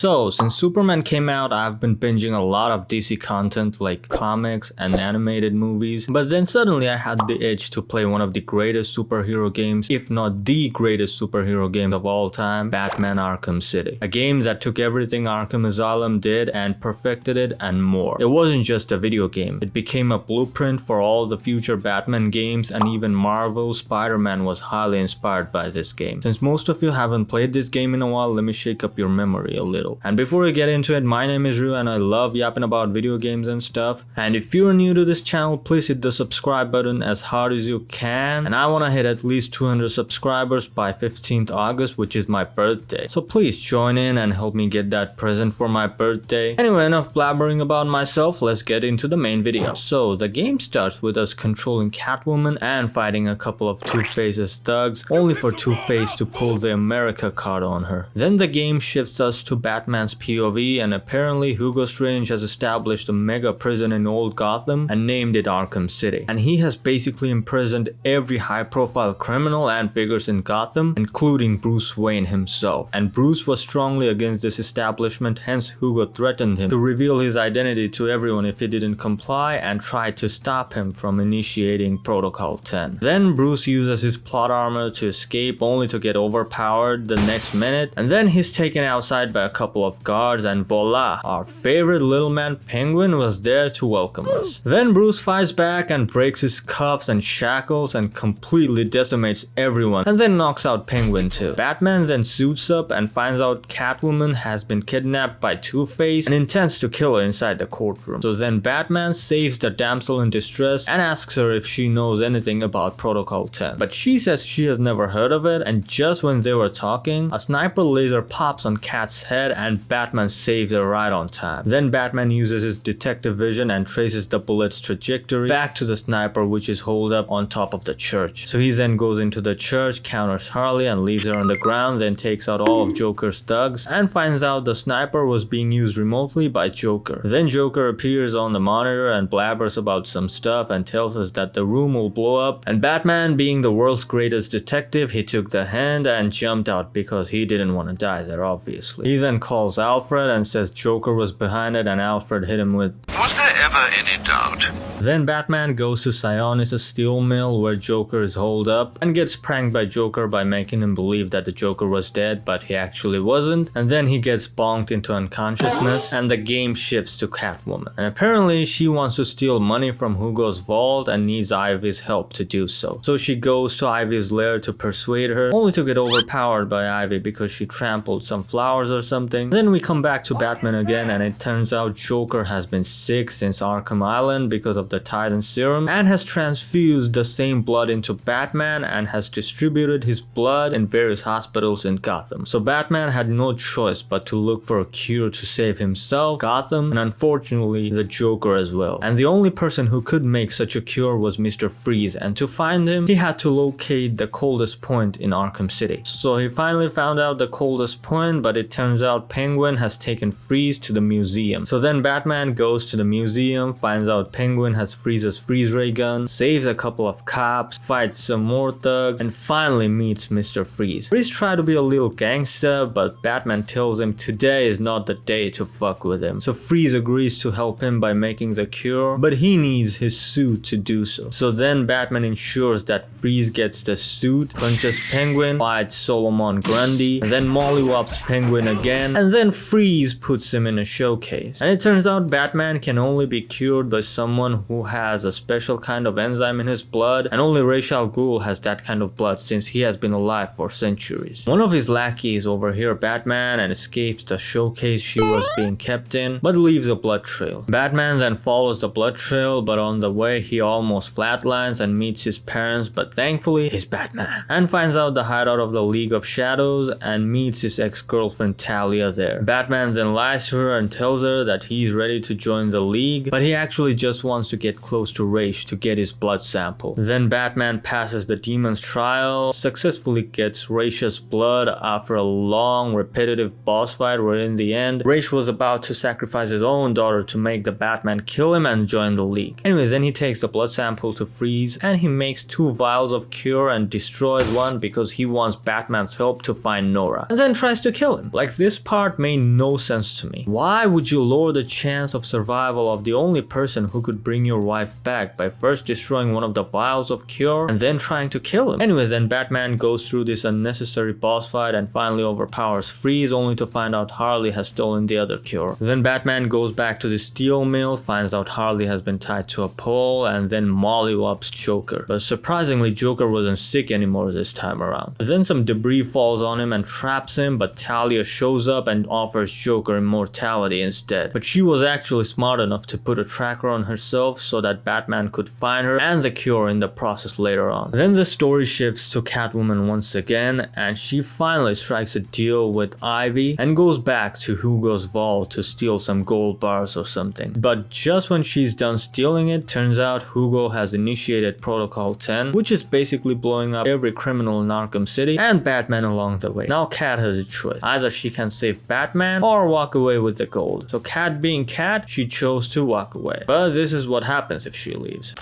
So, since Superman came out, I've been binging a lot of DC content like comics and animated movies, but then suddenly I had the itch to play one of the greatest superhero games, if not the greatest superhero game of all time, Batman Arkham City. A game that took everything Arkham Asylum did and perfected it and more. It wasn't just a video game, it became a blueprint for all the future Batman games, and even Marvel's Spiderman was highly inspired by this game. Since most of you haven't played this game in a while, let me shake up your memory a little. And before we get into it, my name is Ryu and I love yapping about video games and stuff. And if you're new to this channel, please hit the subscribe button as hard as you can. And I want to hit at least 200 subscribers by 15th August, which is my birthday. So please join in and help me get that present for my birthday. Anyway, enough blabbering about myself, let's get into the main video. So the game starts with us controlling Catwoman and fighting a couple of Two-Face's thugs, only for Two-Face to pull the America card on her. Then the game shifts us to Batman's POV, and apparently Hugo Strange has established a mega prison in old Gotham and named it Arkham City. And he has basically imprisoned every high-profile criminal and figures in Gotham, including Bruce Wayne himself. And Bruce was strongly against this establishment, hence Hugo threatened him to reveal his identity to everyone if he didn't comply and tried to stop him from initiating Protocol 10. Then Bruce uses his plot armor to escape, only to get overpowered the next minute, and then he's taken outside by a couple of guards, and voila, our favorite little man Penguin was there to welcome us. Then Bruce fights back and breaks his cuffs and shackles and completely decimates everyone, and then knocks out Penguin too. Batman then suits up and finds out Catwoman has been kidnapped by Two-Face and intends to kill her inside the courtroom. So then Batman saves the damsel in distress and asks her if she knows anything about Protocol 10. But she says she has never heard of it, and just when they were talking, a sniper laser pops on Cat's head and Batman saves her right on time. Then Batman uses his detective vision and traces the bullet's trajectory back to the sniper, which is holed up on top of the church. So he then goes into the church, counters Harley and leaves her on the ground, then takes out all of Joker's thugs and finds out the sniper was being used remotely by Joker. Then Joker appears on the monitor and blabbers about some stuff and tells us that the room will blow up, and Batman, being the world's greatest detective, he took the hand and jumped out because he didn't want to die there, obviously. He then calls Alfred and says Joker was behind it, and Alfred hit him with, "Was there ever any doubt?" Then Batman goes to Sionis' steel mill where Joker is holed up and gets pranked by Joker by making him believe that the Joker was dead, but he actually wasn't, and then he gets bonked into unconsciousness and the game shifts to Catwoman. And apparently she wants to steal money from Hugo's vault and needs Ivy's help to do so. So she goes to Ivy's lair to persuade her, only to get overpowered by Ivy because she trampled some flowers or something. Then we come back to Batman again, and it turns out Joker has been sick since Arkham Island because of the Titan serum and has transfused the same blood into Batman and has distributed his blood in various hospitals in Gotham. So Batman had no choice but to look for a cure to save himself, Gotham, and unfortunately the Joker as well. And the only person who could make such a cure was Mr. Freeze, and to find him he had to locate the coldest point in Arkham City. So he finally found out the coldest point, but it turns out Penguin has taken Freeze to the museum. So then Batman goes to the museum, finds out Penguin has Freeze's freeze ray gun, saves a couple of cops, fights some more thugs, and finally meets Mr. Freeze. Freeze tried to be a little gangster, but Batman tells him today is not the day to fuck with him. So Freeze agrees to help him by making the cure, but he needs his suit to do so. So then Batman ensures that Freeze gets the suit, punches Penguin, fights Solomon Grundy, and then mollywops Penguin again, and then Freeze puts him in a showcase. And it turns out Batman can only be cured by someone who has a special kind of enzyme in his blood, and only Ra's al Ghul has that kind of blood since he has been alive for centuries. One of his lackeys overhears Batman and escapes the showcase she was being kept in, but leaves a blood trail. Batman then follows the blood trail, but on the way he almost flatlines and meets his parents, but thankfully he's Batman, and finds out the hideout of the League of Shadows and meets his ex-girlfriend Talia there. Batman then lies to her and tells her that he's ready to join the League, league, but he actually just wants to get close to Raish to get his blood sample. Then Batman passes the demon's trial, successfully gets Raish's blood after a long repetitive boss fight where in the end Raish was about to sacrifice his own daughter to make the Batman kill him and join the league. Anyways, then he takes the blood sample to freeze and he makes 2 vials of cure and destroys one because he wants Batman's help to find Nora, and then tries to kill him. Like, this part made no sense to me. Why would you lower the chance of survival of the only person who could bring your wife back by first destroying one of the vials of cure and then trying to kill him? Anyways, then Batman goes through this unnecessary boss fight and finally overpowers Freeze, only to find out Harley has stolen the other cure. Then Batman goes back to the steel mill, finds out Harley has been tied to a pole, and then mollywops Joker. But surprisingly, Joker wasn't sick anymore this time around. Then some debris falls on him and traps him, but Talia shows up and offers Joker immortality instead. But she was actually smart enough to put a tracker on herself so that Batman could find her and the cure in the process later on. Then the story shifts to Catwoman once again, and she finally strikes a deal with Ivy and goes back to Hugo's vault to steal some gold bars or something. But just when she's done stealing it, turns out Hugo has initiated Protocol 10, which is basically blowing up every criminal in Arkham City and Batman along the way. Now Cat has a choice. Either she can save Batman or walk away with the gold. So Cat being Cat, she chose to walk away. But this is what happens if she leaves.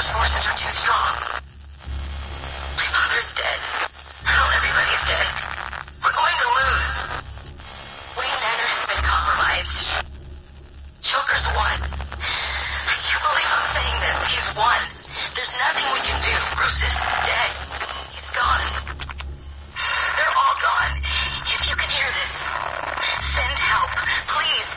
Forces are too strong. My father's dead. Now everybody's dead. We're going to lose. Wayne Manor has been compromised. Joker's won. I can't believe I'm saying this. He's won. There's nothing we can do. Bruce is dead. He's gone. They're all gone. If you can hear this, send help, please.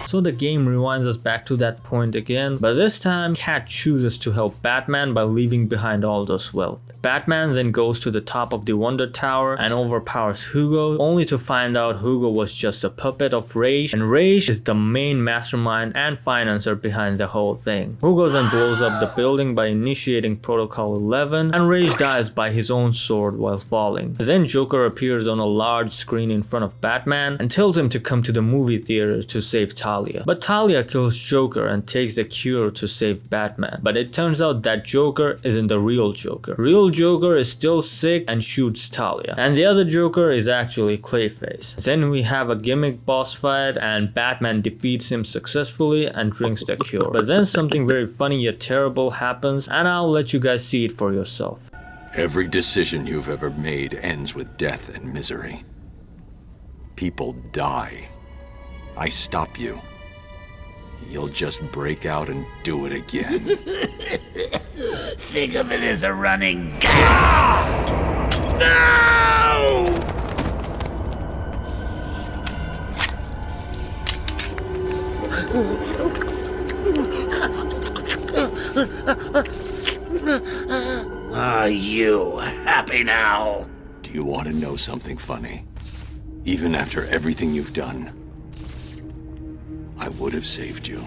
So the game rewinds us back to that point again, but this time Cat chooses to help Batman by leaving behind all those wealth. Batman then goes to the top of the Wonder Tower and overpowers Hugo, only to find out Hugo was just a puppet of Raish, and Raish is the main mastermind and financer behind the whole thing. Hugo then blows up the building by initiating Protocol 11, and Raish dies by his own sword while falling. Then Joker appears on a large screen in front of Batman and tells him to come to the movie theater to save Talia. But Talia kills Joker and takes the cure to save Batman. But it turns out that Joker isn't the real Joker. Real Joker is still sick and shoots Talia. And the other Joker is actually Clayface. Then we have a gimmick boss fight and Batman defeats him successfully and drinks the cure. But then something very funny yet terrible happens, and I'll let you guys see it for yourself. Every decision you've ever made ends with death and misery. People die. I stop you. You'll just break out and do it again. Think of it as a running gag! No! Are you happy now? Do you want to know something funny? Even after everything you've done, I would have saved you.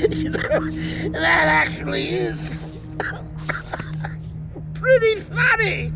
You know, that actually is pretty funny.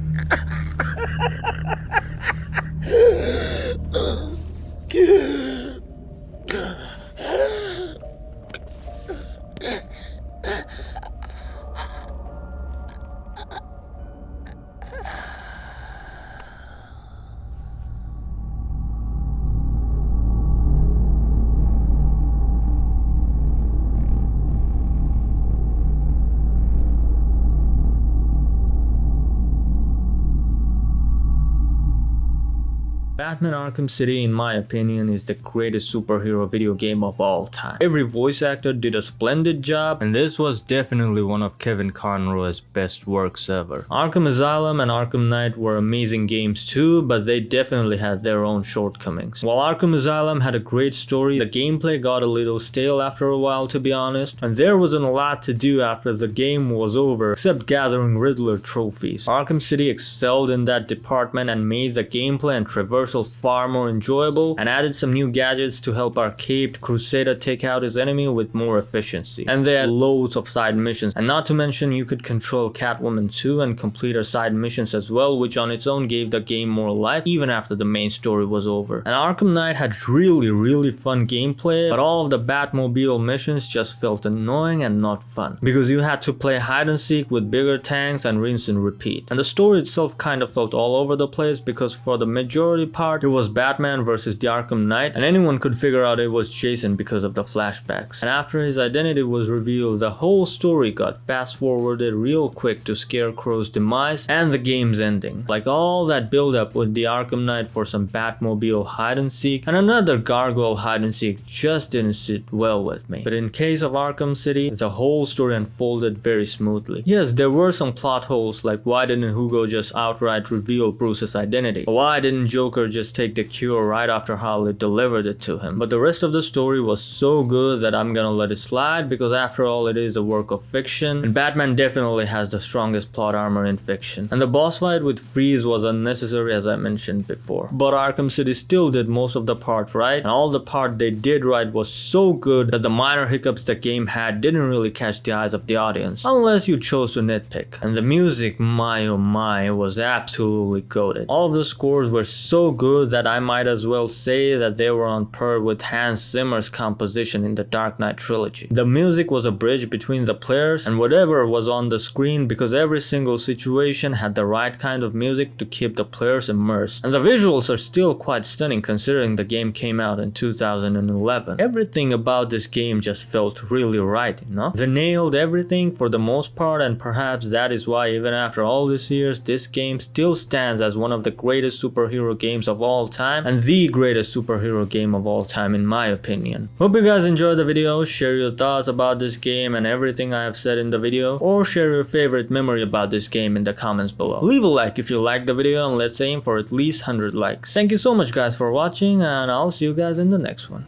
Batman Arkham City, in my opinion, is the greatest superhero video game of all time. Every voice actor did a splendid job, and this was definitely one of Kevin Conroy's best works ever. Arkham Asylum and Arkham Knight were amazing games too, but they definitely had their own shortcomings. While Arkham Asylum had a great story, the gameplay got a little stale after a while, to be honest, and there wasn't a lot to do after the game was over except gathering Riddler trophies. Arkham City excelled in that department and made the gameplay and traversal yourself far more enjoyable, and added some new gadgets to help our caped crusader take out his enemy with more efficiency. And they had loads of side missions, and not to mention you could control Catwoman too and complete her side missions as well, which on its own gave the game more life even after the main story was over. And Arkham Knight had really fun gameplay, but all of the Batmobile missions just felt annoying and not fun, because you had to play hide and seek with bigger tanks and rinse and repeat. And the story itself kind of felt all over the place, because for the majority part it was Batman versus the Arkham Knight, and anyone could figure out it was Jason because of the flashbacks. And after his identity was revealed, the whole story got fast forwarded real quick to Scarecrow's demise and the game's ending. Like all that build up with the Arkham Knight for some Batmobile hide and seek and another gargoyle hide and seek just didn't sit well with me. But in case of Arkham City, the whole story unfolded very smoothly. Yes, there were some plot holes, like why didn't Hugo just outright reveal Bruce's identity? Or why didn't Joker just take the cure right after Harley delivered it to him? But the rest of the story was so good that I'm gonna let it slide, because after all it is a work of fiction, and Batman definitely has the strongest plot armor in fiction. And the boss fight with Freeze was unnecessary, as I mentioned before. But Arkham City still did most of the part right, and all the part they did right was so good that the minor hiccups the game had didn't really catch the eyes of the audience, unless you chose to nitpick. And the music, my oh my, was absolutely goated. All of the scores were so good that I might as well say that they were on par with Hans Zimmer's composition in the Dark Knight trilogy. The music was a bridge between the players and whatever was on the screen, because every single situation had the right kind of music to keep the players immersed. And the visuals are still quite stunning considering the game came out in 2011. Everything about this game just felt really right, you know? They nailed everything for the most part, and perhaps that is why even after all these years, this game still stands as one of the greatest superhero games of all time, and the greatest superhero game of all time in my opinion. Hope you guys enjoyed the video. Share your thoughts about this game and everything I have said in the video, or share your favorite memory about this game in the comments below. Leave a like if you liked the video, and let's aim for at least 100 likes. Thank you so much guys for watching, and I'll see you guys in the next one.